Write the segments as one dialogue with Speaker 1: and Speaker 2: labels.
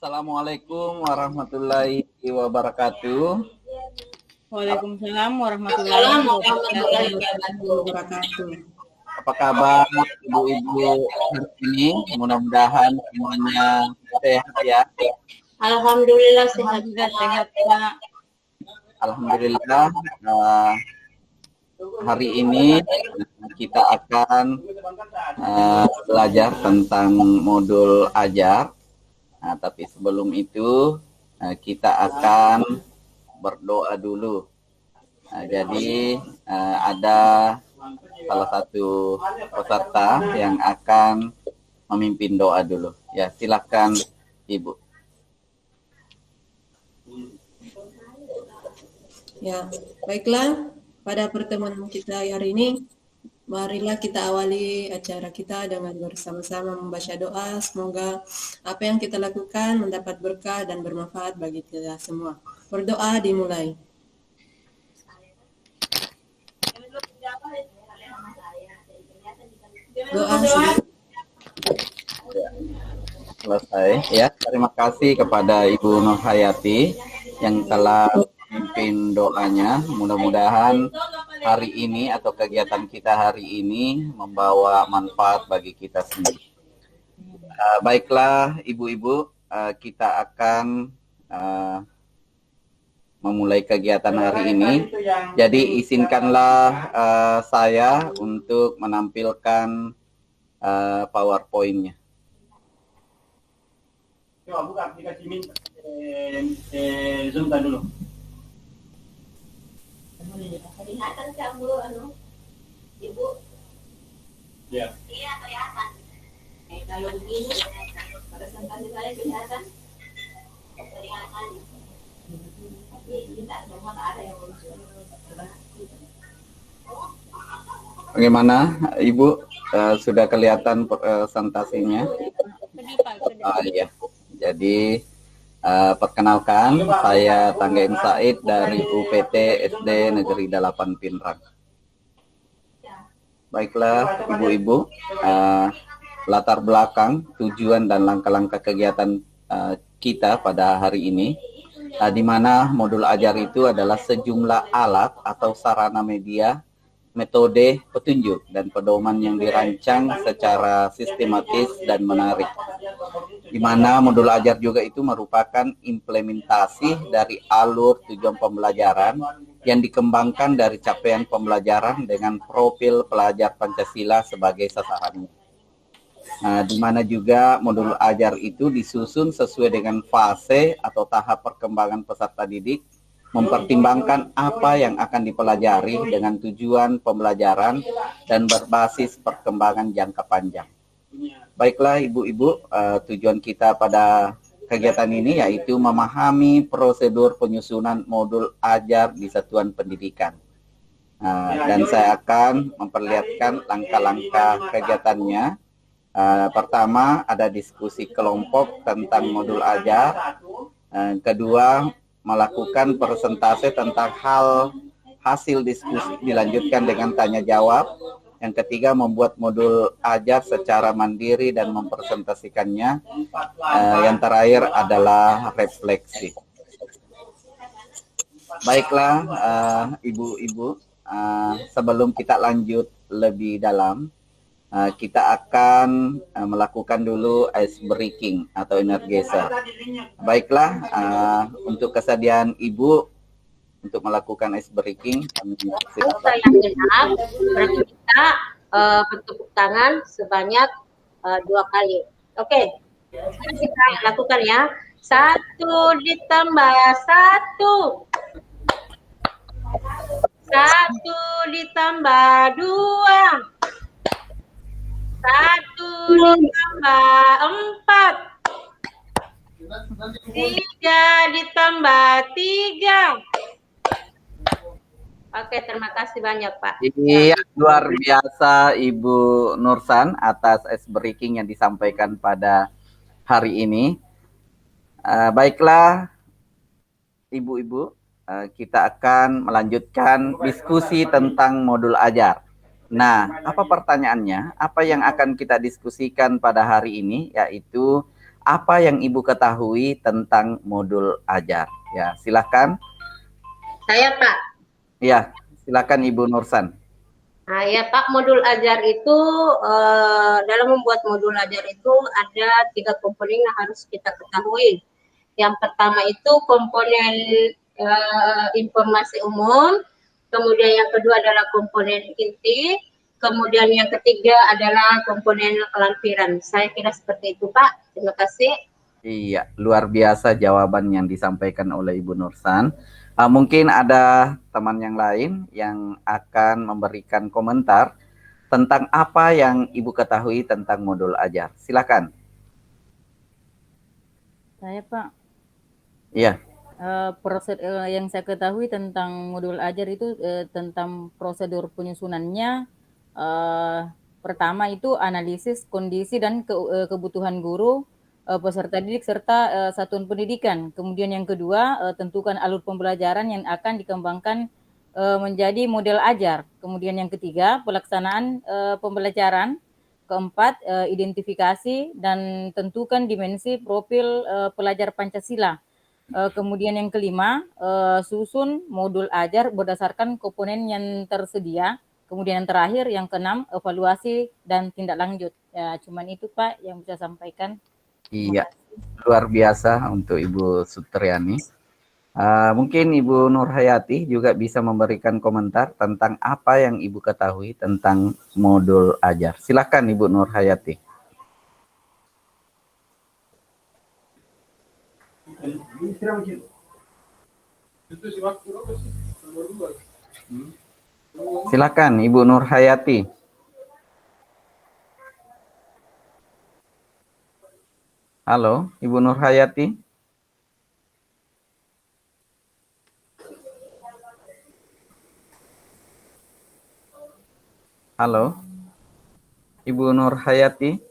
Speaker 1: Assalamualaikum warahmatullahi wabarakatuh.
Speaker 2: Waalaikumsalam warahmatullahi wabarakatuh.
Speaker 1: Apa kabar ibu-ibu hari ini? Mudah-mudahan semuanya sehat ya.
Speaker 3: Alhamdulillah sehat.
Speaker 2: Sehat Pak.
Speaker 1: Alhamdulillah. Hari ini kita akan belajar tentang modul ajar. Nah, tapi sebelum itu kita akan berdoa dulu. Nah, jadi ada salah satu peserta yang akan memimpin doa dulu. Ya, silakan Ibu.
Speaker 3: Ya, baiklah. Pada pertemuan kita hari ini, marilah kita awali acara kita dengan bersama-sama membaca doa. Semoga apa yang kita lakukan mendapat berkah dan bermanfaat bagi kita semua. Berdoa dimulai. Doa
Speaker 1: selesai. Ya, terima kasih kepada Ibu Nur Hayati yang telah memimpin doanya. Mudah-mudahan hari ini atau kegiatan kita hari ini membawa manfaat bagi kita sendiri. Baiklah ibu-ibu, kita akan memulai kegiatan hari ini. Jadi izinkanlah saya untuk menampilkan PowerPoint-nya.
Speaker 4: Coba buka aplikasi Zoom dulu.
Speaker 5: Kelihatan kamu, Ibu?
Speaker 4: Ya.
Speaker 5: Iya, kelihatan. Kalau begini, presentasi saya kelihatan. Kelihatan. Tapi kita semua ada yang
Speaker 1: Bagaimana Ibu? Sudah kelihatan presentasinya? Iya. Jadi perkenalkan, saya Tanggaim Said dari UPT SD Negeri 8 Pinrang. Baiklah ibu-ibu, latar belakang, tujuan dan langkah-langkah kegiatan kita pada hari ini, di mana modul ajar itu adalah sejumlah alat atau sarana media, metode, petunjuk, dan pedoman yang dirancang secara sistematis dan menarik. Di mana modul ajar juga itu merupakan implementasi dari alur tujuan pembelajaran yang dikembangkan dari capaian pembelajaran dengan profil pelajar Pancasila sebagai sasarannya. Nah, di mana juga modul ajar itu disusun sesuai dengan fase atau tahap perkembangan peserta didik, mempertimbangkan apa yang akan dipelajari dengan tujuan pembelajaran dan berbasis perkembangan jangka panjang. Baiklah ibu-ibu, tujuan kita pada kegiatan ini yaitu memahami prosedur penyusunan modul ajar di satuan pendidikan. Dan saya akan memperlihatkan langkah-langkah kegiatannya. Pertama, ada diskusi kelompok tentang modul ajar. Kedua, melakukan presentase tentang hasil diskusi, dilanjutkan dengan tanya jawab. Yang ketiga, membuat modul ajar secara mandiri dan mempresentasikannya. Yang terakhir adalah refleksi. Baiklah ibu-ibu, sebelum kita lanjut lebih dalam, kita akan melakukan dulu ice breaking atau energesa. Baiklah, untuk kesediaan Ibu untuk melakukan ice breaking,
Speaker 5: saya genap, berarti kita bertepuk tangan sebanyak 2 kali. Oke, sekarang kita lakukan ya. 1 ditambah 1. 1 ditambah 2. 1 ditambah 4. 3 ditambah 3. Oke, terima kasih banyak Pak.
Speaker 1: Iya, luar biasa Ibu Nursan atas ice breaking yang disampaikan pada hari ini. Baiklah ibu-ibu, kita akan melanjutkan diskusi tentang modul ajar. Nah, apa pertanyaannya? Apa yang akan kita diskusikan pada hari ini? Yaitu apa yang Ibu ketahui tentang modul ajar? Ya, silakan.
Speaker 5: Saya Pak.
Speaker 1: Ya, silakan Ibu Nursan.
Speaker 5: Nah, ya Pak, modul ajar itu dalam membuat modul ajar itu ada 3 komponen yang harus kita ketahui. Yang pertama itu komponen informasi umum, kemudian yang kedua adalah komponen inti, kemudian yang ketiga adalah komponen lampiran. Saya kira seperti itu Pak. Terima kasih.
Speaker 1: Iya, luar biasa jawaban yang disampaikan oleh Ibu Nursan. Mungkin ada teman yang lain yang akan memberikan komentar tentang apa yang Ibu ketahui tentang modul ajar. Silakan.
Speaker 2: Saya Pak,
Speaker 1: Iya.
Speaker 2: yang saya ketahui tentang modul ajar itu tentang prosedur penyusunannya. Pertama itu analisis kondisi dan kebutuhan guru, peserta didik serta satuan pendidikan. Kemudian yang kedua, tentukan alur pembelajaran yang akan dikembangkan menjadi model ajar. Kemudian yang ketiga, pelaksanaan pembelajaran. Keempat, identifikasi dan tentukan dimensi profil pelajar Pancasila. Kemudian yang kelima, susun modul ajar berdasarkan komponen yang tersedia. Kemudian yang terakhir, yang keenam, evaluasi dan tindak lanjut. Ya, cuman itu Pak yang bisa sampaikan.
Speaker 1: Iya, luar biasa untuk Ibu Sutriani. Mungkin Ibu Nurhayati juga bisa memberikan komentar tentang apa yang Ibu ketahui tentang modul ajar. Silakan Ibu Nurhayati. Silakan Ibu Nurhayati. Halo, Ibu Nurhayati. Halo, Ibu Nurhayati.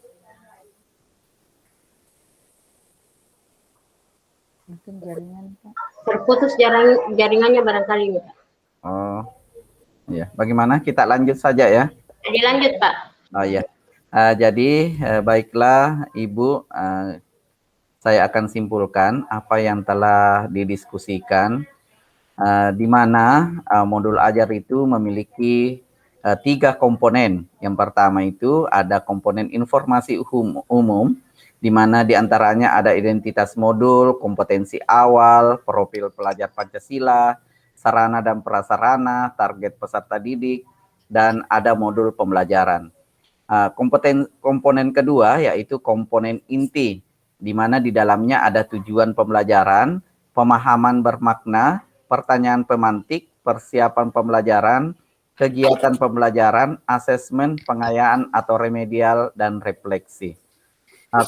Speaker 2: Mungkin jaringan Pak.
Speaker 5: Terputus jaringannya barangkali Pak.
Speaker 1: Oh, ya. Bagaimana? Kita lanjut saja ya.
Speaker 5: Dilanjut Pak.
Speaker 1: Oh ya. Jadi baiklah Ibu, saya akan simpulkan apa yang telah didiskusikan, di mana modul ajar itu memiliki 3 komponen. Yang pertama itu ada komponen informasi umum, di mana diantaranya ada identitas modul, kompetensi awal, profil pelajar Pancasila, sarana dan prasarana, target peserta didik, dan ada modul pembelajaran. Komponen kedua yaitu komponen inti, di mana di dalamnya ada tujuan pembelajaran, pemahaman bermakna, pertanyaan pemantik, persiapan pembelajaran, kegiatan pembelajaran, asesmen, pengayaan atau remedial, dan refleksi.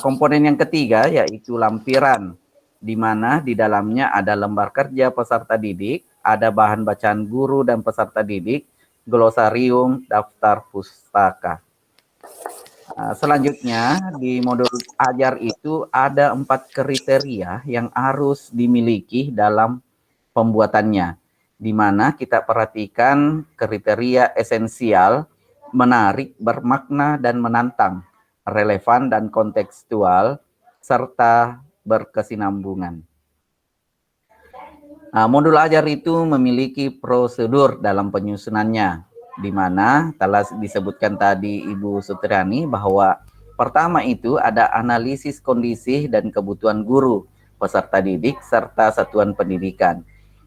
Speaker 1: Komponen yang ketiga yaitu lampiran, di mana di dalamnya ada lembar kerja peserta didik, ada bahan bacaan guru dan peserta didik, glosarium, daftar pustaka. Selanjutnya di modul ajar itu ada 4 kriteria yang harus dimiliki dalam pembuatannya, di mana kita perhatikan kriteria esensial, menarik, bermakna, dan menantang, relevan dan kontekstual, serta berkesinambungan. Modul ajar itu memiliki prosedur dalam penyusunannya, di mana telah disebutkan tadi Ibu Sutriani bahwa pertama itu ada analisis kondisi dan kebutuhan guru, peserta didik, serta satuan pendidikan.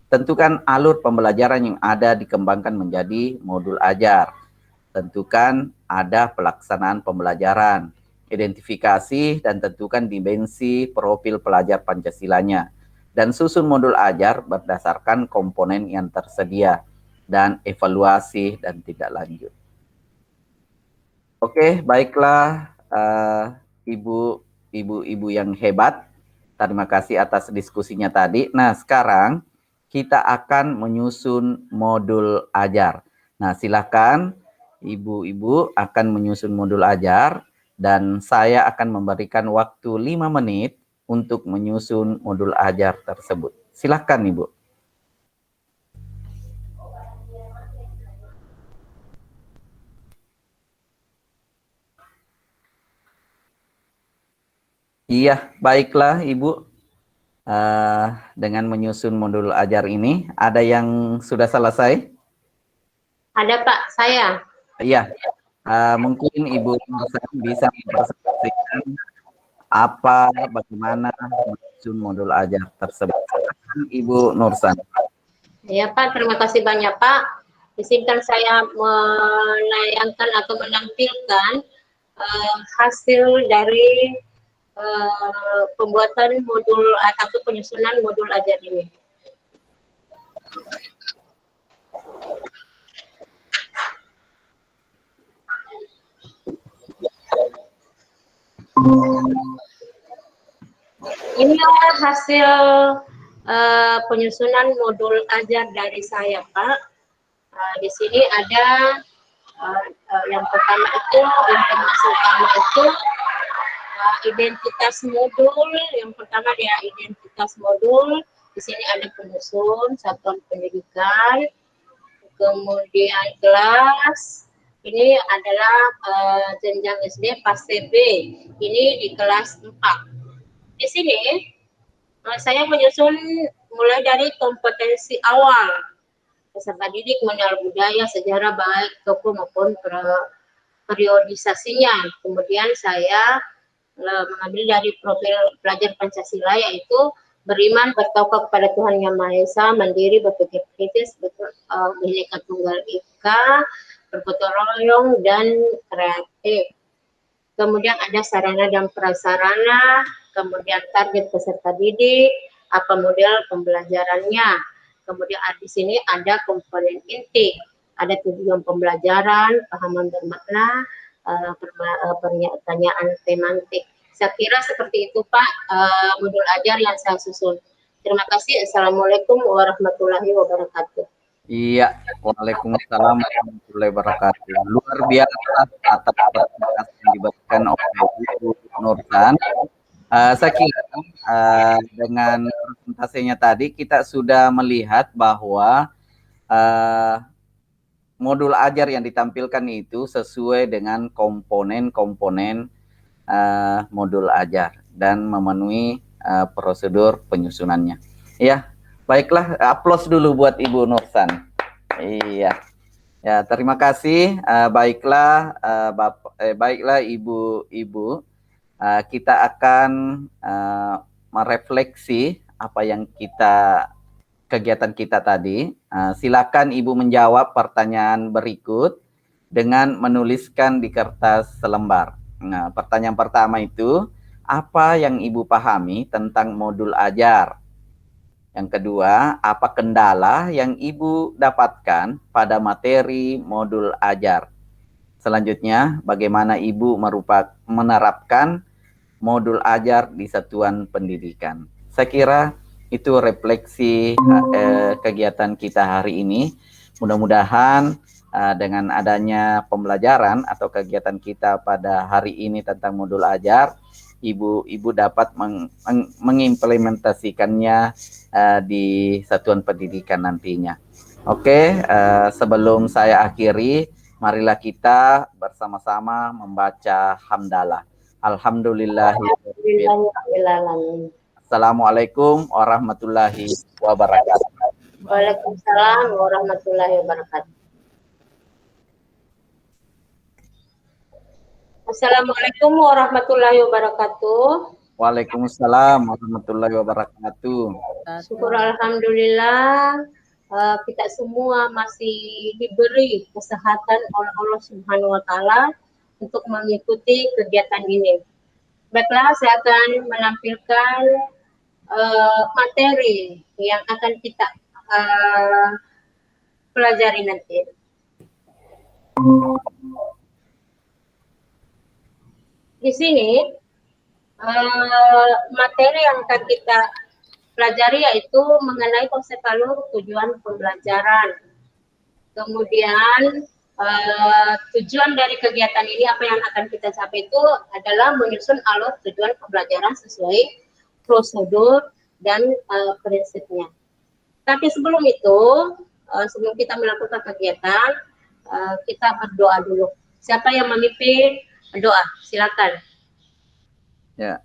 Speaker 1: Tentukan alur pembelajaran yang ada dikembangkan menjadi modul ajar. Tentukan ada pelaksanaan pembelajaran, identifikasi dan tentukan dimensi profil pelajar Pancasilanya. Dan susun modul ajar berdasarkan komponen yang tersedia dan evaluasi dan tindak lanjut. Oke, baiklah ibu-ibu yang hebat. Terima kasih atas diskusinya tadi. Nah, sekarang kita akan menyusun modul ajar. Nah, silakan ibu-ibu akan menyusun modul ajar dan saya akan memberikan waktu 5 menit untuk menyusun modul ajar tersebut. Silakan Ibu. Iya, baiklah Ibu. Dengan menyusun modul ajar ini, ada yang sudah selesai?
Speaker 5: Ada Pak, saya.
Speaker 1: Iya, mungkin Ibu Nursan bisa mempresentasikan bagaimana menyusun modul ajar tersebut. Silakan, Ibu Nursan.
Speaker 5: Ya Pak, terima kasih banyak Pak. Izinkan saya menayangkan atau menampilkan hasil dari pembuatan modul atau penyusunan modul ajar ini. Inilah hasil penyusunan modul ajar dari saya, Pak. Di sini ada yang pertama itu, informasi utama itu identitas modul. Yang pertama dia identitas modul. Di sini ada penyusun, satuan pendidikan, kemudian kelas. Ini adalah jenjang SD fase B. Ini di kelas 4. Di sini saya menyusun mulai dari kompetensi awal peserta didik mengenal budaya, sejarah baik tokoh maupun periodisasinya. Kemudian saya mengambil dari profil pelajar Pancasila, yaitu beriman, bertauhid kepada Tuhan Yang Maha Esa, mandiri, berpikir kritis, Bhinneka Tunggal Ika, bergotong royong, dan kreatif. Kemudian ada sarana dan prasarana, kemudian target peserta didik, apa model pembelajarannya. Kemudian di sini ada komponen inti, ada tujuan pembelajaran, pahaman bermakna, pertanyaan semantik. Saya kira seperti itu Pak, modul ajar yang saya susun. Terima kasih. Assalamualaikum warahmatullahi wabarakatuh.
Speaker 1: Iya, waalaikumsalam warahmatullahi wabarakatuh. Luar biasa atas presentasi yang diberikan oleh Ibu Nursan. Saya kira dengan presentasinya tadi kita sudah melihat bahwa modul ajar yang ditampilkan itu sesuai dengan komponen-komponen modul ajar dan memenuhi prosedur penyusunannya. Ya. Baiklah, aplaus dulu buat Ibu Nursan. Iya. Ya, terima kasih. Baiklah, baiklah Ibu-ibu. Kita akan merefleksi apa yang kegiatan kita tadi. Silakan Ibu menjawab pertanyaan berikut dengan menuliskan di kertas selembar. Nah, pertanyaan pertama itu, apa yang Ibu pahami tentang modul ajar? Yang kedua, apa kendala yang Ibu dapatkan pada materi modul ajar? Selanjutnya, bagaimana Ibu menerapkan modul ajar di satuan pendidikan? Saya kira itu refleksi kegiatan kita hari ini. Mudah-mudahan dengan adanya pembelajaran atau kegiatan kita pada hari ini tentang modul ajar, Ibu dapat mengimplementasikannya di satuan pendidikan nantinya. Oke, sebelum saya akhiri, marilah kita bersama-sama membaca hamdalah. Alhamdulillahirabbil
Speaker 5: Alamin.
Speaker 1: Assalamualaikum warahmatullahi wabarakatuh.
Speaker 5: Waalaikumsalam warahmatullahi wabarakatuh. Assalamualaikum warahmatullahi wabarakatuh.
Speaker 1: Waalaikumsalam warahmatullahi wabarakatuh.
Speaker 5: Syukur alhamdulillah kita semua masih diberi kesehatan oleh Allah Subhanahu wa taala untuk mengikuti kegiatan ini. Baiklah, saya akan menampilkan materi yang akan kita pelajari nanti. Di sini materi yang akan kita pelajari yaitu mengenai konsep alur tujuan pembelajaran. Kemudian tujuan dari kegiatan ini, apa yang akan kita capai itu adalah menyusun alur tujuan pembelajaran sesuai prosedur dan prinsipnya. Tapi sebelum itu, sebelum kita melakukan kegiatan, kita berdoa dulu. Siapa yang memimpin doa? Silakan.
Speaker 1: Ya.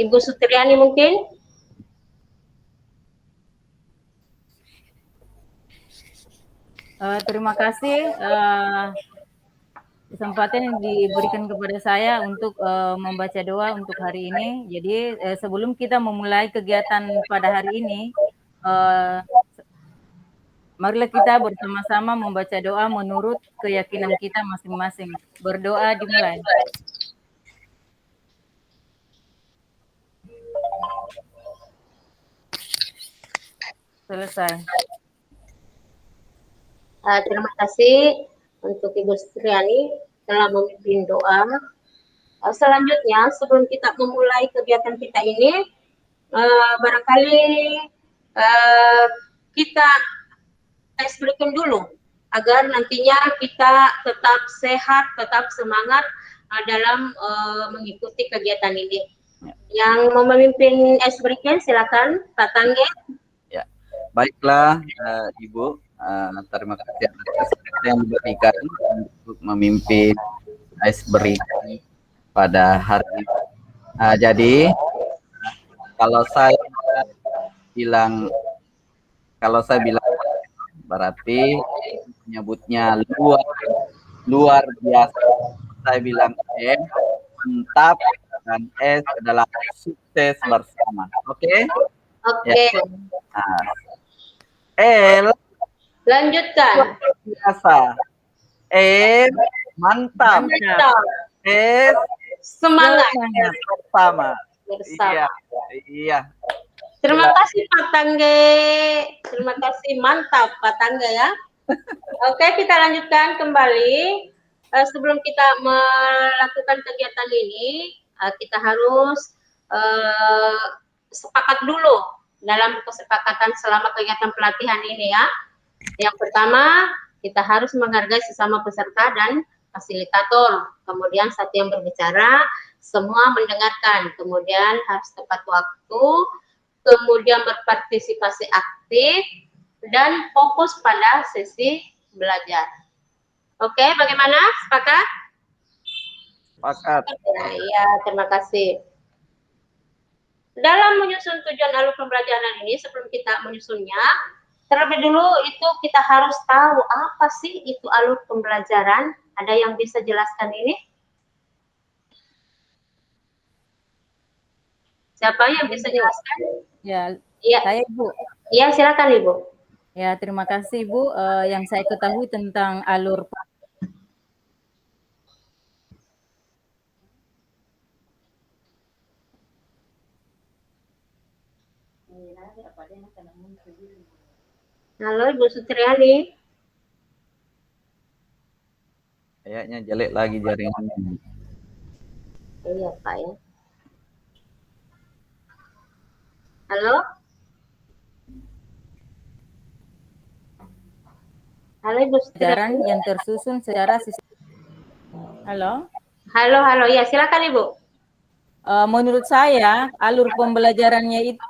Speaker 5: Ibu Sutriani mungkin?
Speaker 2: Terima kasih kesempatan yang diberikan kepada saya untuk membaca doa untuk hari ini. Jadi sebelum kita memulai kegiatan pada hari ini, marilah kita bersama-sama membaca doa menurut keyakinan kita masing-masing. Berdoa dimulai. Selesai.
Speaker 5: Terima kasih untuk Ibu Sutriani telah memimpin doa. Selanjutnya, sebelum kita memulai kegiatan kita ini, barangkali kita icebreaking dulu agar nantinya kita tetap sehat, tetap semangat dalam mengikuti kegiatan ini. Yang mau memimpin icebreaking silakan Pak Tangge.
Speaker 1: Ya, baiklah Ibu. Terima kasih atas kesempatan yang diberikan untuk memimpin icebreaking pada hari ini. Jadi kalau saya bilang berarti menyebutnya luar biasa. Saya bilang mantap, dan S adalah sukses bersama. Oke?
Speaker 5: Oke.
Speaker 1: Ya. L
Speaker 5: Lanjutkan.
Speaker 1: biasa. Mantap.
Speaker 5: Mantap.
Speaker 1: Semangat bersama.
Speaker 5: Bersama.
Speaker 1: Iya.
Speaker 5: Terima kasih Pak Tangge. Terima kasih, mantap Pak Tangge ya. Oke, kita lanjutkan kembali. Sebelum kita melakukan kegiatan ini, kita harus sepakat dulu dalam kesepakatan selama kegiatan pelatihan ini ya. Yang pertama, kita harus menghargai sesama peserta dan fasilitator. Kemudian saat yang berbicara, semua mendengarkan. Kemudian harus tepat waktu, kemudian berpartisipasi aktif, dan fokus pada sesi belajar. Oke, bagaimana? Sepakat?
Speaker 1: Sepakat.
Speaker 5: Ya, terima kasih. Dalam menyusun tujuan alur pembelajaran ini, sebelum kita menyusunnya, terlebih dulu itu kita harus tahu apa sih itu alur pembelajaran. Ada yang bisa jelaskan ini? Siapa yang bisa jelaskan?
Speaker 2: Ya,
Speaker 5: Ya.
Speaker 2: saya Ibu.
Speaker 5: Ya, silakan Ibu.
Speaker 2: Ya, terima kasih Ibu. Yang saya ketahui tentang alur
Speaker 5: Halo Ibu Sutriani.
Speaker 1: Kayaknya jelek lagi jaringannya.
Speaker 5: Iya Pak ya. Halo? Halo Ibu Sutriani.
Speaker 2: pelajaran yang tersusun secara sistematis. Halo?
Speaker 5: Halo, ya silakan Ibu.
Speaker 2: Menurut saya, alur pembelajarannya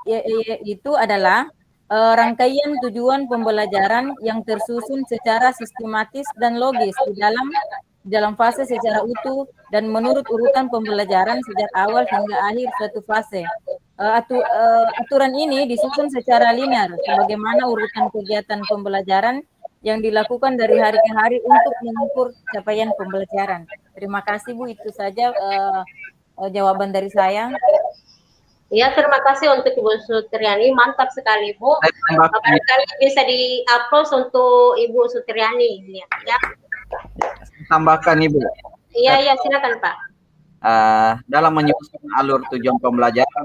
Speaker 2: itu adalah rangkaian tujuan pembelajaran yang tersusun secara sistematis dan logis di dalam fase secara utuh dan menurut urutan pembelajaran sejak awal hingga akhir suatu fase. Aturan ini disusun secara linear, sebagaimana urutan kegiatan pembelajaran yang dilakukan dari hari ke hari untuk mengukur capaian pembelajaran. Terima kasih Bu, itu saja jawaban dari saya.
Speaker 5: Ya, terima kasih untuk Ibu Sutriani, mantap sekali Bu. Barangkali bisa di-upload untuk Ibu Sutriani ya.
Speaker 1: Tambahkan Ibu.
Speaker 5: Iya, silakan Pak.
Speaker 1: Dalam menyusun alur tujuan pembelajaran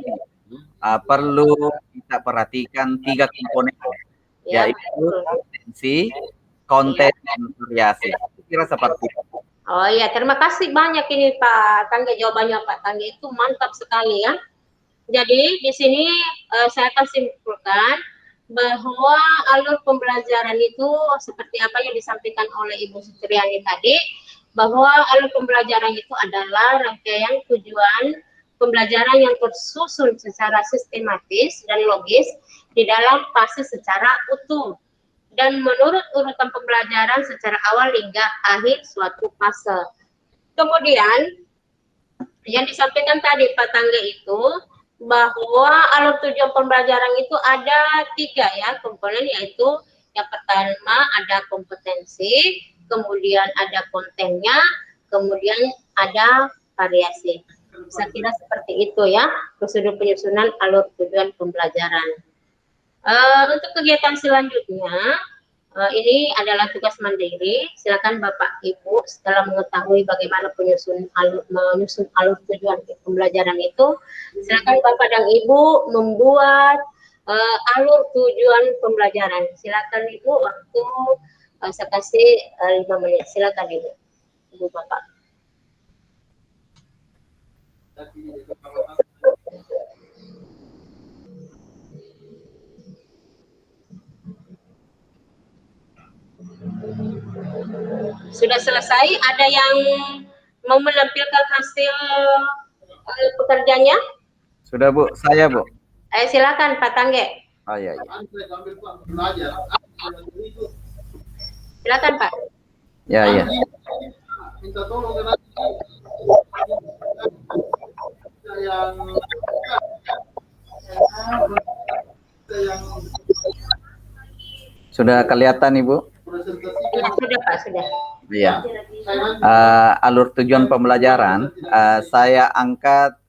Speaker 1: perlu kita perhatikan 3 komponen,
Speaker 5: Ya,
Speaker 1: yaitu intensi, konten, dan variasi. Kira seperti itu.
Speaker 5: Oh iya, terima kasih banyak ini Pak Tangge, jawabannya Pak Tangge itu mantap sekali ya. Jadi di sini saya akan simpulkan bahwa alur pembelajaran itu seperti apa yang disampaikan oleh Ibu Sutriani tadi, bahwa alur pembelajaran itu adalah rangkaian tujuan pembelajaran yang tersusun secara sistematis dan logis di dalam fase secara utuh dan menurut urutan pembelajaran secara awal hingga akhir suatu fase. Kemudian yang disampaikan tadi Pak Tangge itu bahwa alur tujuan pembelajaran itu ada 3 ya komponen, yaitu yang pertama ada kompetensi, kemudian ada kontennya, kemudian ada variasi. Saya kira seperti itu ya prosedur penyusunan alur tujuan pembelajaran. Untuk kegiatan selanjutnya, ini adalah tugas mandiri. Silakan Bapak Ibu setelah mengetahui bagaimana menyusun alur tujuan pembelajaran itu, silakan Bapak dan Ibu membuat alur tujuan pembelajaran. Silakan Ibu, waktu saya kasih 5 menit. Silakan Ibu, Ibu Bapak. Sudah selesai? Ada yang mau menampilkan hasil pekerjaannya?
Speaker 1: Sudah Bu, saya Bu.
Speaker 5: Silakan Pak Tangge.
Speaker 1: Oh iya.
Speaker 5: Silakan Pak.
Speaker 1: Ya.
Speaker 4: Minta tolong
Speaker 1: Sudah kelihatan Ibu?
Speaker 5: Sudah Pak, sudah.
Speaker 1: Iya. Alur tujuan pembelajaran, saya angkat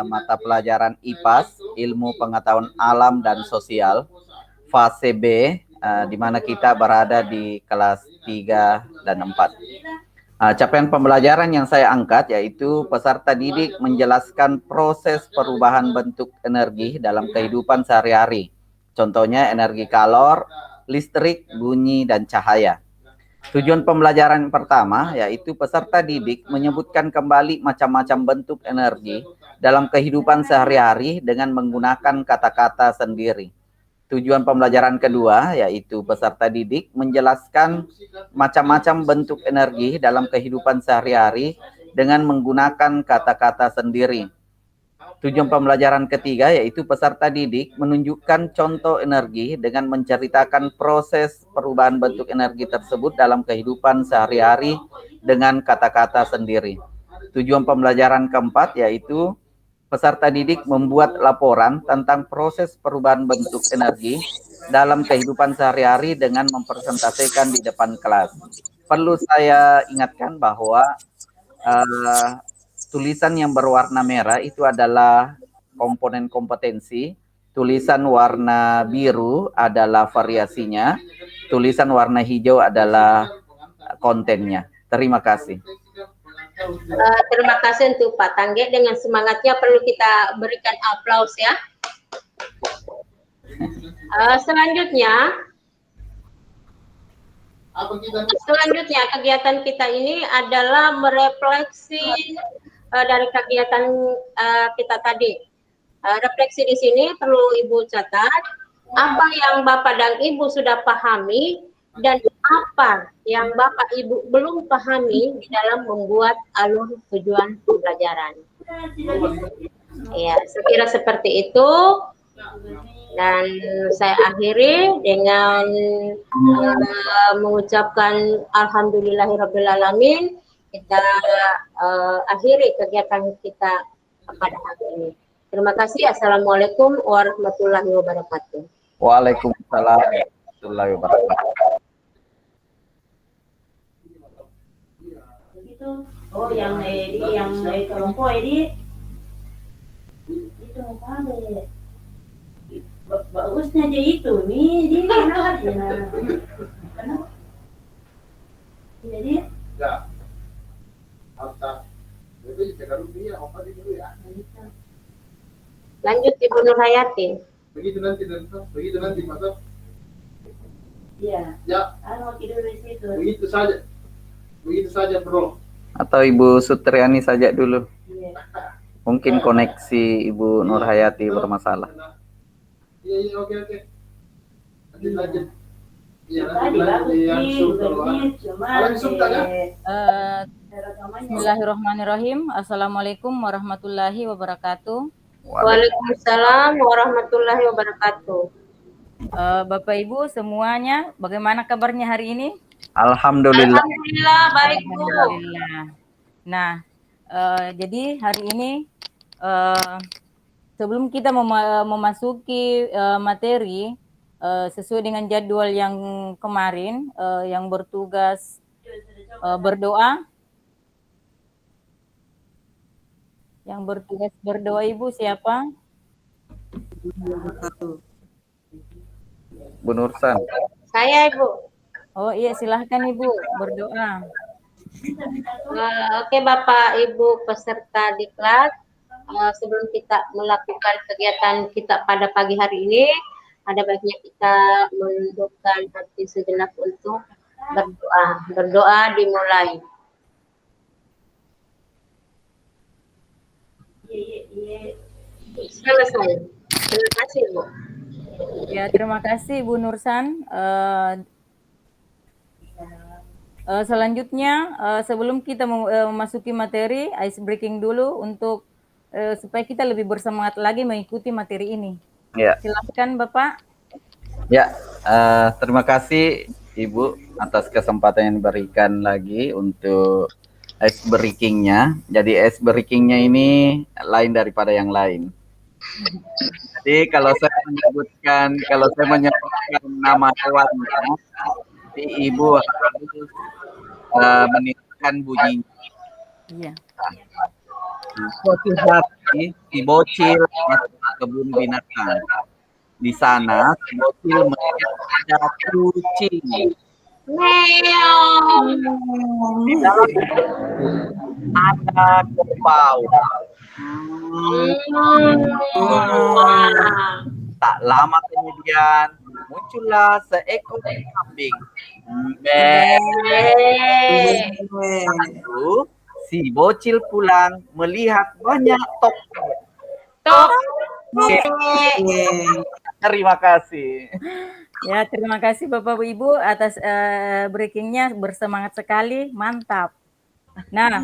Speaker 1: mata pelajaran IPAS, Ilmu Pengetahuan Alam dan Sosial, fase B, di mana kita berada di kelas 3 dan 4. Capaian pembelajaran yang saya angkat yaitu peserta didik menjelaskan proses perubahan bentuk energi dalam kehidupan sehari-hari. Contohnya energi kalor, listrik, bunyi, dan cahaya. Tujuan pembelajaran pertama yaitu peserta didik menyebutkan kembali macam-macam bentuk energi dalam kehidupan sehari-hari dengan menggunakan kata-kata sendiri. Tujuan pembelajaran kedua yaitu peserta didik menjelaskan macam-macam bentuk energi dalam kehidupan sehari-hari dengan menggunakan kata-kata sendiri. Tujuan pembelajaran ketiga yaitu peserta didik menunjukkan contoh energi dengan menceritakan proses perubahan bentuk energi tersebut dalam kehidupan sehari-hari dengan kata-kata sendiri. Tujuan pembelajaran keempat yaitu peserta didik membuat laporan tentang proses perubahan bentuk energi dalam kehidupan sehari-hari dengan mempresentasikan di depan kelas. Perlu saya ingatkan bahwa tulisan yang berwarna merah itu adalah komponen kompetensi, tulisan warna biru adalah variasinya, tulisan warna hijau adalah kontennya. Terima kasih.
Speaker 5: Terima kasih untuk Pak Tangge, dengan semangatnya perlu kita berikan aplaus ya. Selanjutnya kegiatan kita ini adalah merefleksi dari kegiatan kita tadi. Refleksi di sini perlu Ibu catat apa yang Bapak dan Ibu sudah pahami dan apa yang Bapak Ibu belum pahami di dalam membuat alur tujuan pembelajaran. Ya, saya kira seperti itu. Dan saya akhiri dengan mengucapkan alhamdulillahirrabbilalamin. Kita akhiri kegiatan kita pada hari ini. Terima kasih. Assalamualaikum warahmatullahi wabarakatuh.
Speaker 1: Waalaikumsalam warahmatullahi wabarakatuh.
Speaker 6: Oh, yang kelompok ini itu apa deh? Bagusnya aja itu nih dia kenapa jadi
Speaker 4: ya harta jadi sekarang dia apa dulu ya.
Speaker 5: Lanjut Ibu Nurhayati.
Speaker 4: Begitu nanti Mas.
Speaker 6: iya
Speaker 4: Ya,
Speaker 6: tidur di situ
Speaker 4: begitu saja bro.
Speaker 1: Atau Ibu Sutriani saja dulu.
Speaker 6: iya.
Speaker 1: Mungkin koneksi Ibu Nurhayati bermasalah.
Speaker 4: Iya, oke. Lanjut. Iya,
Speaker 6: Tadi bagus
Speaker 4: yang
Speaker 6: sih, cuma
Speaker 2: Bismillahirrahmanirrahim. Assalamualaikum warahmatullahi wabarakatuh.
Speaker 5: Waalaikumsalam warahmatullahi wabarakatuh.
Speaker 2: Bapak Ibu semuanya, bagaimana kabarnya hari ini?
Speaker 1: Alhamdulillah.
Speaker 5: Alhamdulillah baik Bu.
Speaker 2: Alhamdulillah. Nah, jadi hari ini sebelum kita memasuki materi sesuai dengan jadwal yang kemarin, yang bertugas berdoa, Ibu siapa?
Speaker 1: Bu Nursan.
Speaker 5: Saya Ibu.
Speaker 2: Oh iya, silahkan Ibu berdoa.
Speaker 5: Oke Bapak Ibu peserta diklat, sebelum kita melakukan kegiatan kita pada pagi hari ini, ada baiknya kita menundukkan hati sejenak untuk berdoa. Berdoa dimulai. Selesai. Terima kasih Bu.
Speaker 2: Ya, terima kasih Bu Nursan. Selanjutnya, sebelum kita memasuki materi, ice breaking dulu untuk supaya kita lebih bersemangat lagi mengikuti materi ini.
Speaker 1: Ya.
Speaker 2: Silakan Bapak.
Speaker 1: Ya, terima kasih Ibu atas kesempatan yang diberikan lagi untuk ice breaking-nya. Jadi ice breaking-nya ini lain daripada yang lain. Jadi kalau saya menyebutkan nama hewannya, Ibu harus menirukan bunyinya.
Speaker 2: Iya.
Speaker 1: Suatu hari si bocil masuk ke kebun binatang. Di sana si bocil melihat ada kucing. Di dalam ada kerbau. Tak lama kemudian muncullah seekor kambing. Lalu si bocil pulang melihat banyak tok. Terima kasih.
Speaker 2: Ya, terima kasih Bapak Ibu atas breakingnya, bersemangat sekali, mantap. Nah,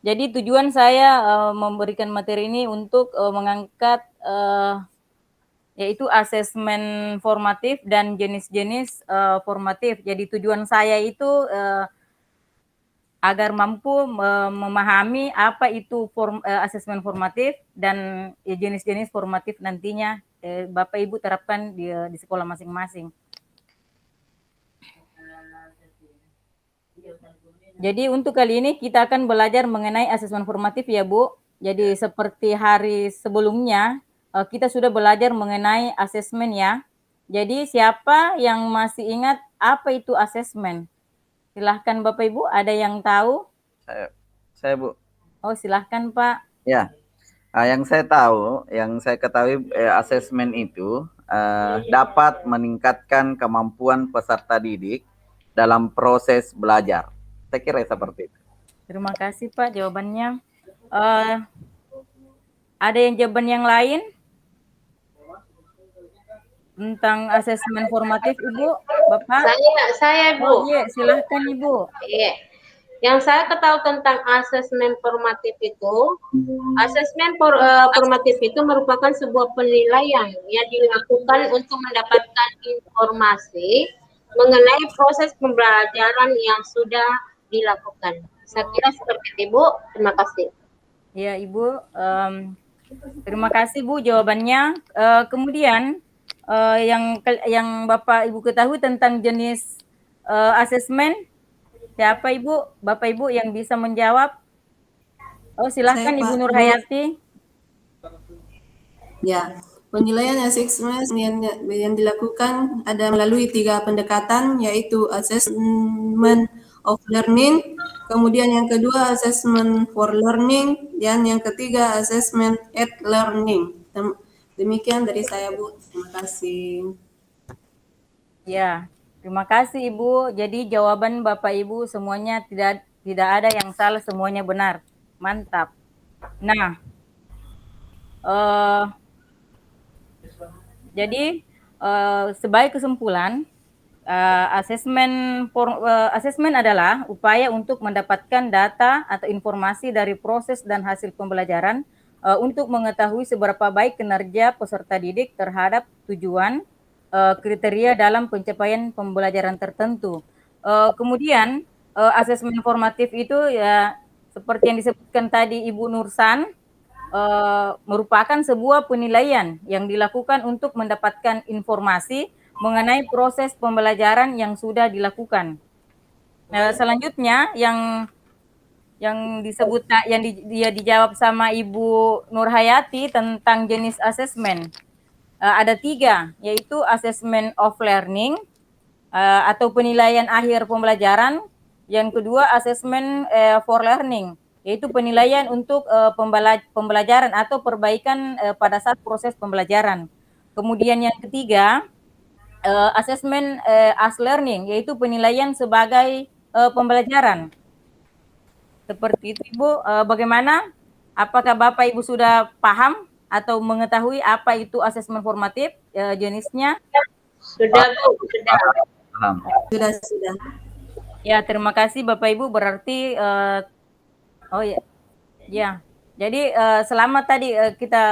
Speaker 2: jadi tujuan saya memberikan materi ini untuk mengangkat yaitu asesmen formatif dan jenis-jenis formatif. Jadi tujuan saya itu agar mampu memahami apa itu asesmen formatif dan jenis-jenis formatif nantinya Bapak Ibu terapkan di sekolah masing-masing. Jadi untuk kali ini kita akan belajar mengenai asesmen formatif ya Bu. Jadi seperti hari sebelumnya kita sudah belajar mengenai asesmen ya. Jadi siapa yang masih ingat apa itu asesmen? Silahkan Bapak Ibu, ada yang tahu?
Speaker 1: Saya Bu.
Speaker 2: Oh silahkan Pak.
Speaker 1: Ya, yang saya ketahui asesmen itu dapat meningkatkan kemampuan peserta didik dalam proses belajar. Saya kira seperti itu.
Speaker 2: Terima kasih Pak jawabannya. Ada yang jawaban yang lain tentang asesmen formatif Ibu, Bapak?
Speaker 5: Saya Bu.
Speaker 2: Oh iya, silahkan Ibu.
Speaker 5: Iya. Yang saya ketahui tentang asesmen formatif itu, formatif itu merupakan sebuah penilaian yang dilakukan untuk mendapatkan informasi mengenai proses pembelajaran yang sudah dilakukan. Saya kira seperti itu, Bu. Terima kasih.
Speaker 2: Ya, Ibu. Terima kasih Bu jawabannya. Kemudian yang Bapak Ibu ketahui tentang jenis asesmen, siapa Ibu? Bapak Ibu yang bisa menjawab? Oh, silahkan
Speaker 3: Saya,
Speaker 2: Ibu
Speaker 3: Pak.
Speaker 2: Nurhayati.
Speaker 3: Ya, penilaian asesmen yang dilakukan ada melalui 3 pendekatan, yaitu assessment of learning, kemudian yang kedua assessment for learning, dan yang ketiga assessment at learning. Demikian dari saya Bu, terima kasih.
Speaker 2: Ya, terima kasih Ibu. Jadi jawaban Bapak Ibu semuanya tidak ada yang salah, semuanya benar. Mantap. Nah, jadi sebagai kesimpulan, asesmen adalah upaya untuk mendapatkan data atau informasi dari proses dan hasil pembelajaran untuk mengetahui seberapa baik kinerja peserta didik terhadap tujuan kriteria dalam pencapaian pembelajaran tertentu. Kemudian asesmen formatif itu ya seperti yang disebutkan tadi Ibu Nursan, merupakan sebuah penilaian yang dilakukan untuk mendapatkan informasi mengenai proses pembelajaran yang sudah dilakukan. Selanjutnya yang disebut dia dijawab sama Ibu Nurhayati tentang jenis asesmen. Ada 3, yaitu assessment of learning atau penilaian akhir pembelajaran. Yang kedua, assessment for learning, yaitu penilaian untuk pembelajaran atau perbaikan pada saat proses pembelajaran. Kemudian yang ketiga, assessment as learning, yaitu penilaian sebagai pembelajaran. Seperti itu, Ibu. Bagaimana? Apakah Bapak Ibu sudah paham atau mengetahui apa itu asesmen formatif, jenisnya?
Speaker 5: Sudah Bu, sudah.
Speaker 1: Paham.
Speaker 3: Sudah.
Speaker 2: Ya, terima kasih Bapak Ibu. Berarti oh ya. Ya. Jadi selama tadi kita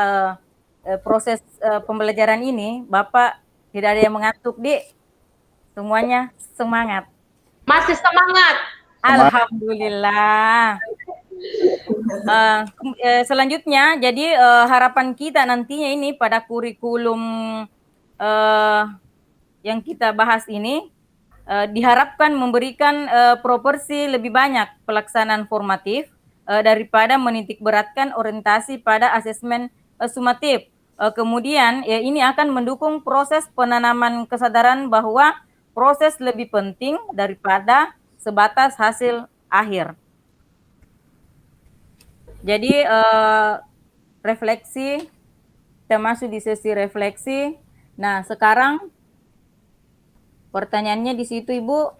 Speaker 2: proses pembelajaran ini, Bapak tidak ada yang mengantuk, Dik. Semuanya semangat.
Speaker 5: Masih semangat.
Speaker 2: Alhamdulillah. Selanjutnya, jadi harapan kita nantinya ini pada kurikulum yang kita bahas ini diharapkan memberikan proporsi lebih banyak pelaksanaan formatif daripada menitikberatkan orientasi pada asesmen sumatif. Kemudian ini akan mendukung proses penanaman kesadaran bahwa proses lebih penting daripada sebatas hasil akhir. Jadi refleksi, kita masuk di sesi refleksi. Nah, sekarang pertanyaannya di situ, Ibu,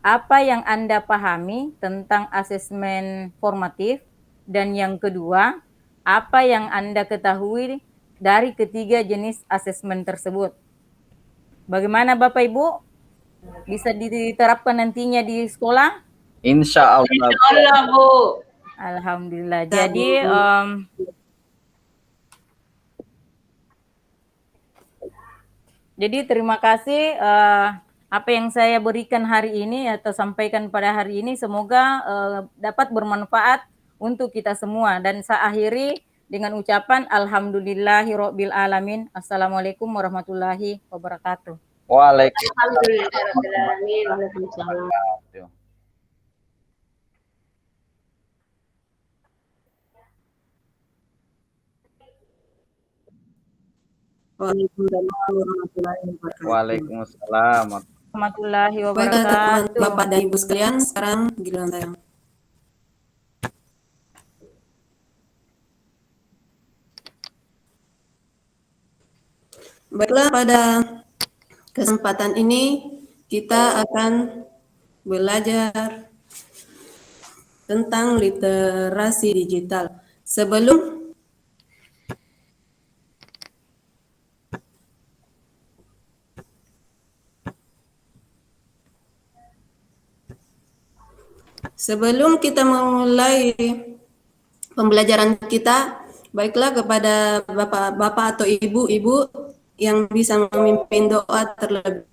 Speaker 2: apa yang Anda pahami tentang asesmen formatif? Dan yang kedua, apa yang Anda ketahui dari ketiga jenis asesmen tersebut? Bagaimana Bapak Ibu? Bisa diterapkan nantinya di sekolah?
Speaker 1: Insya Allah.
Speaker 5: Allah Bu.
Speaker 2: Alhamdulillah. Jadi terima kasih apa yang saya berikan hari ini atau sampaikan pada hari ini semoga dapat bermanfaat untuk kita semua. Dan saya akhiri dengan ucapan alhamdulillahirabbil alamin. Assalamualaikum warahmatullahi wabarakatuh.
Speaker 5: Alhamdulillahirabbil alamin.
Speaker 3: Waalaikumsalam warahmatullahi wabarakatuh.
Speaker 1: Waalaikumsalam.
Speaker 2: Warahmatullahi
Speaker 3: Baiklah teman
Speaker 2: wabarakatuh.
Speaker 3: Bapak dan Ibu sekalian, sekarang giliran saya. Baiklah, pada kesempatan ini kita akan belajar tentang literasi digital. Sebelum kita memulai pembelajaran kita, baiklah kepada Bapak atau Ibu yang bisa memimpin doa terlebih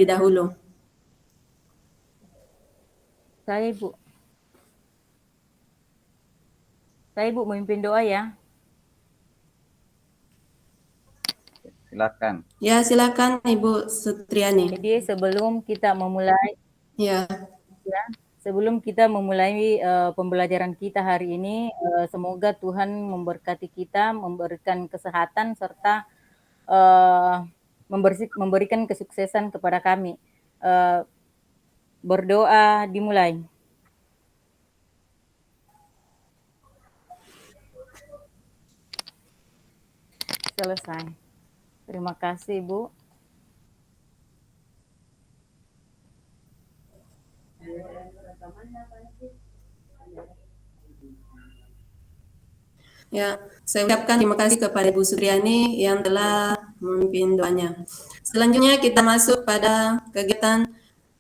Speaker 3: dahulu.
Speaker 2: Saya Ibu memimpin doa ya.
Speaker 1: Silakan.
Speaker 3: Ya, silakan Ibu Sutriani.
Speaker 2: Jadi sebelum kita memulai pembelajaran kita hari ini, semoga Tuhan memberkati kita, memberikan kesehatan serta memberikan kesuksesan kepada kami. Berdoa dimulai. Selesai. Terima kasih, Bu.
Speaker 3: Ya, saya ucapkan terima kasih kepada Ibu Sutriani yang telah memimpin doanya. Selanjutnya kita masuk pada kegiatan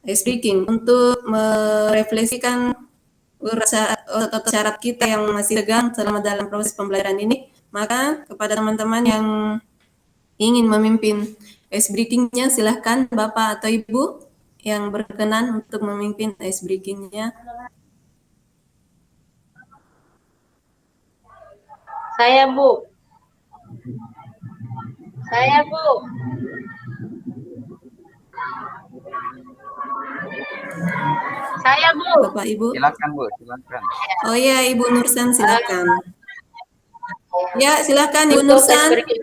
Speaker 3: ice breaking untuk merefleksikan otot syarat kita yang masih tegang selama dalam proses pembelajaran ini. Maka kepada teman-teman yang ingin memimpin ice breaking-nya, silahkan Bapak atau Ibu. yang berkenan untuk memimpin ice breaking-nya?
Speaker 5: Saya, Bu. Saya, Bu. Saya, Bu.
Speaker 3: Bapak Ibu?
Speaker 1: Silakan Bu, silakan.
Speaker 3: Oh ya, Ibu Nursan silakan. Ya, silakan Ibu
Speaker 5: Untuk ice
Speaker 3: Nursan.
Speaker 5: breaking.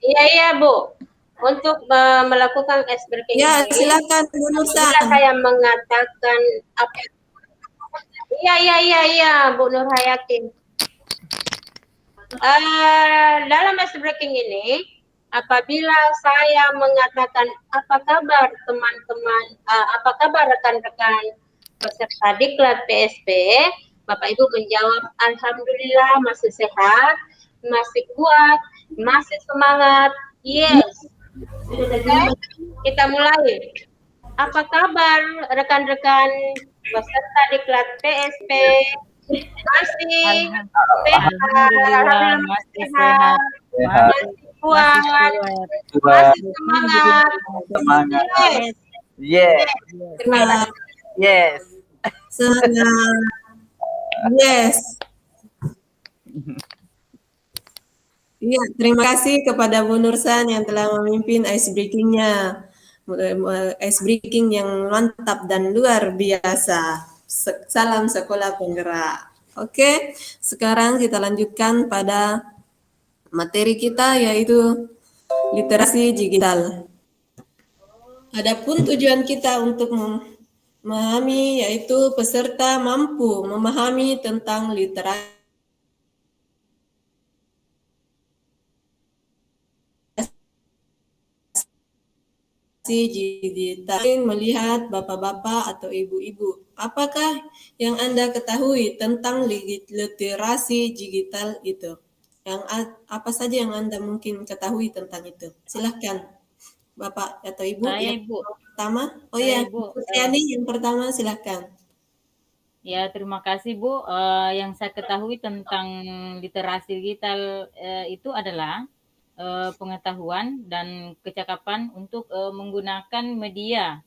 Speaker 5: Iya, Bu. Untuk melakukan ice breaking
Speaker 3: Ya,
Speaker 5: ini,
Speaker 3: silakan Ibu Nursan.
Speaker 5: apabila saya mengatakan apa? Iya, Bu Nur Hayati. Dalam ice breaking ini, apabila saya mengatakan apa kabar teman-teman, apa kabar rekan-rekan peserta diklat PSP, Bapak Ibu menjawab, Alhamdulillah masih sehat, masih kuat, masih semangat, yes. Kita mulai. Apa kabar rekan-rekan peserta diklat PSP? Masih sehat,
Speaker 2: Alhamdulillah masih sehat,
Speaker 1: Sehat,
Speaker 5: masih kuat,
Speaker 1: kuat,
Speaker 5: masih semangat.
Speaker 1: semangat.
Speaker 5: Yes.
Speaker 1: Yes,
Speaker 5: Terima kasih.
Speaker 1: yes.
Speaker 3: Semangat. Yes. Iya, terima kasih kepada Bu Nursan yang telah memimpin ice breaking-nya. Ice breaking yang mantap dan luar biasa. Salam sekolah penggerak. Oke, sekarang kita lanjutkan pada materi kita yaitu literasi digital. Adapun tujuan kita untuk memahami yaitu peserta mampu memahami tentang literasi digital. Melihat bapak-bapak atau ibu-ibu, apakah yang Anda ketahui tentang literasi digital itu? Yang apa saja yang Anda mungkin ketahui tentang itu? Silahkan Bapak atau Ibu
Speaker 2: Saya,
Speaker 3: yang
Speaker 2: Ibu.
Speaker 3: pertama. Oh
Speaker 2: Saya,
Speaker 3: ya,
Speaker 2: Ibu.
Speaker 3: Sutriani yang pertama silahkan.
Speaker 2: Ya, terima kasih Bu. Yang saya ketahui tentang literasi digital itu adalah pengetahuan dan kecakapan untuk menggunakan media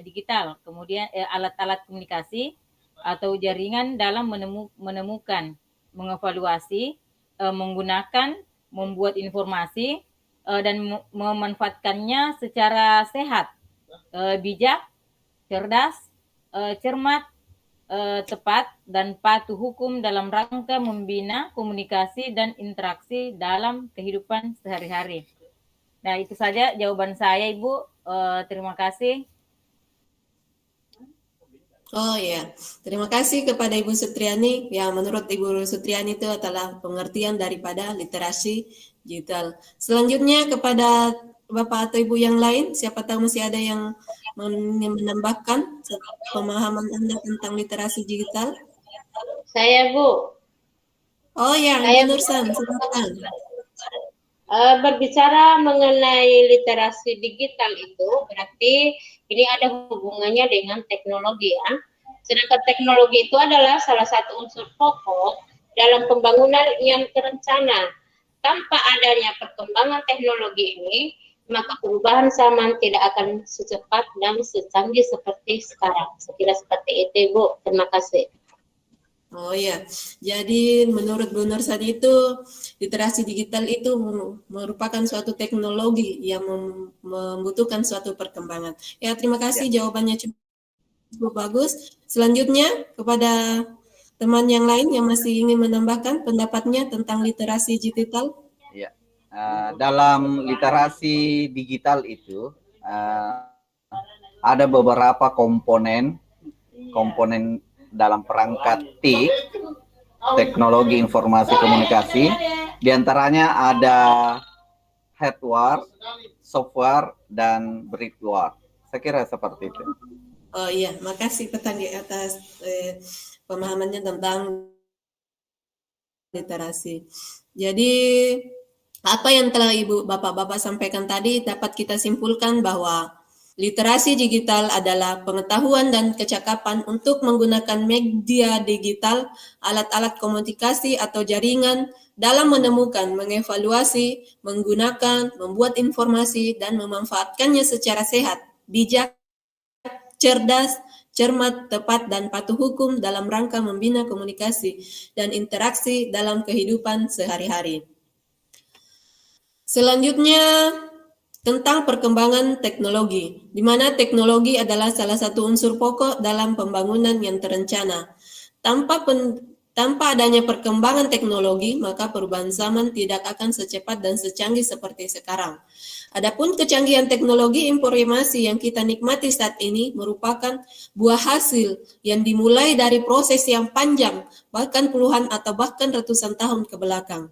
Speaker 2: digital, kemudian alat-alat komunikasi atau jaringan dalam menemukan, mengevaluasi, menggunakan, membuat informasi dan memanfaatkannya secara sehat, bijak, cerdas, cermat, tepat dan patuh hukum dalam rangka membina komunikasi dan interaksi dalam kehidupan sehari-hari. Nah, itu saja jawaban saya, Ibu. Terima kasih.
Speaker 3: Oh ya, terima kasih kepada Ibu Sutriani. Yang menurut Ibu Sutriani itu adalah pengertian daripada literasi digital. Selanjutnya kepada Bapak atau Ibu yang lain, siapa tahu masih ada yang menambahkan pemahaman Anda tentang literasi digital.
Speaker 5: Saya, Bu.
Speaker 3: Oh ya,
Speaker 5: Saya,
Speaker 3: Ibu Nursan, silakan.
Speaker 5: Berbicara mengenai literasi digital itu berarti ini ada hubungannya dengan teknologi ya. Sedangkan teknologi itu adalah salah satu unsur pokok dalam pembangunan yang terencana. Tanpa adanya perkembangan teknologi ini, maka perubahan zaman tidak akan secepat dan secanggih seperti sekarang. Sekira seperti itu, Bu. Terima kasih.
Speaker 3: Oh ya, jadi menurut Bu Nursan itu literasi digital itu merupakan suatu teknologi yang membutuhkan suatu perkembangan. Ya, terima kasih jawabannya cukup bagus. Selanjutnya kepada teman yang lain yang masih ingin menambahkan pendapatnya tentang literasi digital.
Speaker 1: Ya, dalam literasi digital itu ada beberapa komponen dalam perangkat TIK, teknologi informasi komunikasi. Di antaranya ada hardware, software, dan briefware. Saya kira seperti itu.
Speaker 3: Oh iya, makasih petani atas pemahamannya tentang literasi. Jadi apa yang telah Ibu Bapak-Bapak sampaikan tadi dapat kita simpulkan bahwa literasi digital adalah pengetahuan dan kecakapan untuk menggunakan media digital, alat-alat komunikasi atau jaringan dalam menemukan, mengevaluasi, menggunakan, membuat informasi, dan memanfaatkannya secara sehat, bijak, cerdas, cermat, tepat, dan patuh hukum dalam rangka membina komunikasi dan interaksi dalam kehidupan sehari-hari. Selanjutnya, tentang perkembangan teknologi, di mana teknologi adalah salah satu unsur pokok dalam pembangunan yang terencana. Tanpa adanya perkembangan teknologi, maka perubahan zaman tidak akan secepat dan secanggih seperti sekarang. Adapun kecanggihan teknologi informasi yang kita nikmati saat ini merupakan buah hasil yang dimulai dari proses yang panjang, bahkan puluhan atau bahkan ratusan tahun ke belakang.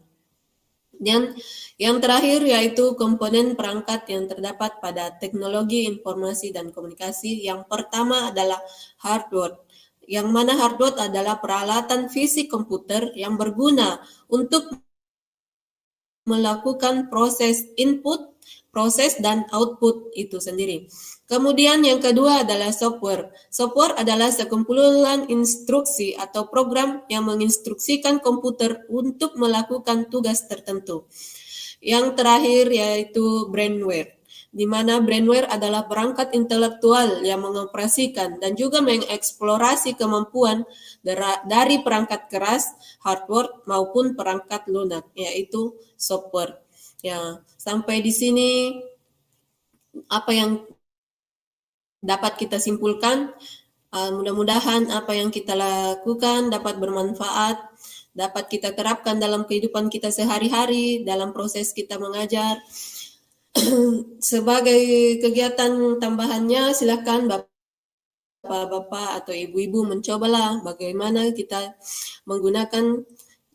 Speaker 3: Dan yang terakhir yaitu komponen perangkat yang terdapat pada teknologi informasi dan komunikasi. Yang pertama adalah hardware, yang mana hardware adalah peralatan fisik komputer yang berguna untuk melakukan proses input, proses, dan output itu sendiri. Kemudian yang kedua adalah software. Software adalah sekumpulan instruksi atau program yang menginstruksikan komputer untuk melakukan tugas tertentu. Yang terakhir yaitu brainware, di mana brainware adalah perangkat intelektual yang mengoperasikan dan juga mengeksplorasi kemampuan dari perangkat keras, hardware maupun perangkat lunak, yaitu software. Ya, sampai di sini apa yang dapat kita simpulkan. Mudah-mudahan apa yang kita lakukan dapat bermanfaat, dapat kita terapkan dalam kehidupan kita sehari-hari, dalam proses kita mengajar. Sebagai kegiatan tambahannya, silakan Bapak-bapak atau ibu-ibu mencobalah bagaimana kita menggunakan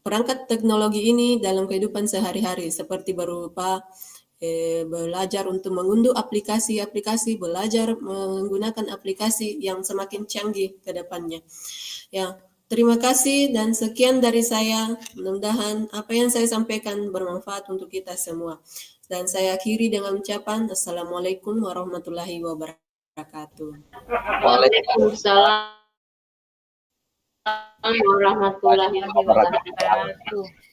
Speaker 3: perangkat teknologi ini dalam kehidupan sehari-hari, seperti berupa belajar untuk mengunduh aplikasi-aplikasi, belajar menggunakan aplikasi yang semakin canggih ke depannya. Ya, terima kasih dan sekian dari saya. Mudah-mudahan apa yang saya sampaikan bermanfaat untuk kita semua. Dan saya akhiri dengan ucapan Assalamualaikum warahmatullahi wabarakatuh.
Speaker 5: Waalaikumsalam warahmatullahi wabarakatuh.